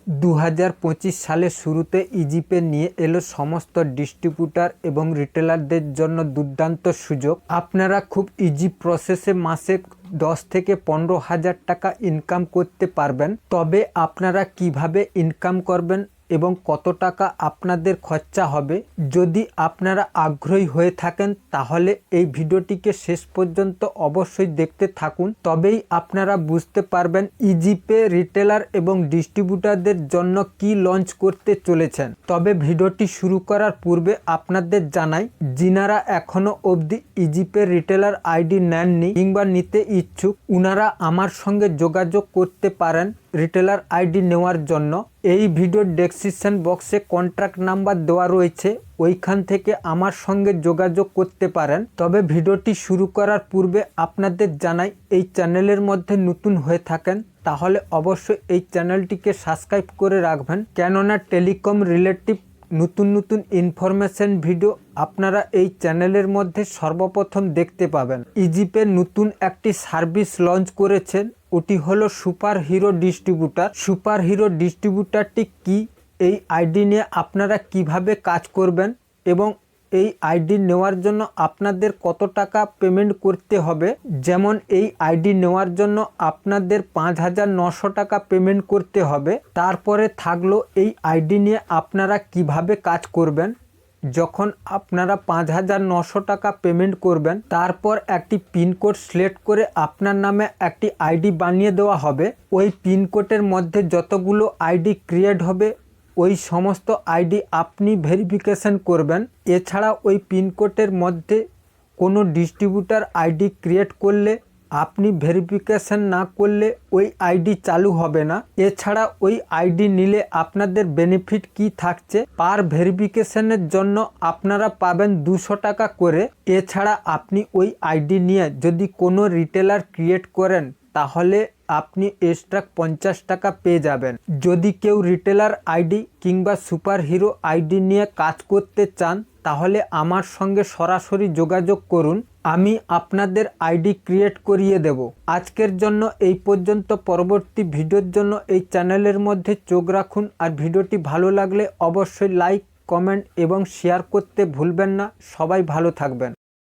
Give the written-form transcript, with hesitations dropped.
2025 সালের শুরুতে ইজিপে নিয়ে এলো সমস্ত ডিস্ট্রিবিউটার এবং রিটেলারদের জন্য দুর্দান্ত সুযোগ। আপনারা খুব ইজি প্রসেসে মাসে 10 থেকে 15,000 টাকা ইনকাম করতে পারবেন। তবে আপনারা কিভাবে ইনকাম করবেন এবং কত টাকা আপনাদের খরচা হবে, যদি আপনারা আগ্রহী হয়ে থাকেন তাহলে এই ভিডিওটিকে শেষ পর্যন্ত অবশ্যই দেখতে থাকুন। তবেই আপনারা বুঝতে পারবেন ইজিপে রিটেলার এবং ডিস্ট্রিবিউটারদের জন্য কি লঞ্চ করতে চলেছেন। তবে ভিডিওটি শুরু করার পূর্বে আপনাদের জানাই, যিনারা এখনো অবধি ইজিপে রিটেলার আইডি নেননি কিংবা নিতে ইচ্ছুক, উনারা আমার সঙ্গে যোগাযোগ করতে পারেন রিটেলার আইডি নেওয়ার জন্য। এই ভিডিওর ডেসক্রিপশন বক্সে কন্ট্যাক্ট নাম্বার দেওয়া রয়েছে, ওইখান থেকে আমার সঙ্গে যোগাযোগ করতে পারেন। তবে ভিডিওটি শুরু করার পূর্বে আপনাদের জানাই, এই চ্যানেলের মধ্যে নতুন হয়ে থাকেন তাহলে অবশ্যই এই চ্যানেলটিকে সাবস্ক্রাইব করে রাখবেন, কেননা টেলিকম রিলেটিভ নতুন নতুন ইনফরমেশন ভিডিও আপনারা এই চ্যানেলের মধ্যে সর্বপ্রথম দেখতে পাবেন। ইজিপে নতুন একটি সার্ভিস লঞ্চ করেছেন, ওটি হলো super hero distributor. Super hero ডিস্ট্রিবিউটারটি কি, এই আইডি নিয়ে আপনারা কিভাবে কাজ করবেন এবং এই আইডি নেওয়ার জন্য আপনাদের কত টাকা পেমেন্ট করতে হবে। যেমন এই আইডি নেওয়ার জন্য আপনাদের 5,900 টাকা পেমেন্ট করতে হবে। তারপরে থাকলো এই আইডি নিয়ে আপনারা কিভাবে কাজ করবেন। যখন আপনারা 5,900 টাকা পেমেন্ট করবেন, তারপর একটি পিনকোড সিলেক্ট করে আপনার নামে একটি আইডি বানিয়ে দেওয়া হবে। ওই পিনকোডের মধ্যে যতগুলো আইডি ক্রিয়েট হবে ওই সমস্ত আইডি আপনি ভেরিফিকেশন করবেন। এছাড়া ওই পিনকোডের মধ্যে কোনো ডিস্ট্রিবিউটার আইডি ক্রিয়েট করলে আপনি ভেরিফিকেশন না করলে ওই আইডি চালু হবে না। এছাড়া ওই আইডি নিলে আপনাদের বেনিফিট কি থাকছে, পার ভেরিফিকেশনের জন্য আপনারা পাবেন 200 টাকা করে। এছাড়া আপনি ওই আইডি নিয়ে যদি কোনো রিটেলার ক্রিয়েট করেন তাহলে আপনি এক্সট্রা 50 টাকা পেয়ে যাবেন। যদি কেউ রিটেলার আইডি কিংবা সুপার হিরো আইডি নিয়ে কাজ করতে চান তাহলে আমার সঙ্গে সরাসরি যোগাযোগ করুন, আমি আপনাদের আইডি ক্রিয়েট করিয়ে দেব। আজকের জন্য এই পর্যন্ত। পরবর্তী ভিডিওর জন্য এই চ্যানেলের মধ্যে চোখ রাখুন। আর ভিডিওটি ভালো লাগলে অবশ্যই লাইক, কমেন্ট এবং শেয়ার করতে ভুলবেন না। সবাই ভালো থাকবেন।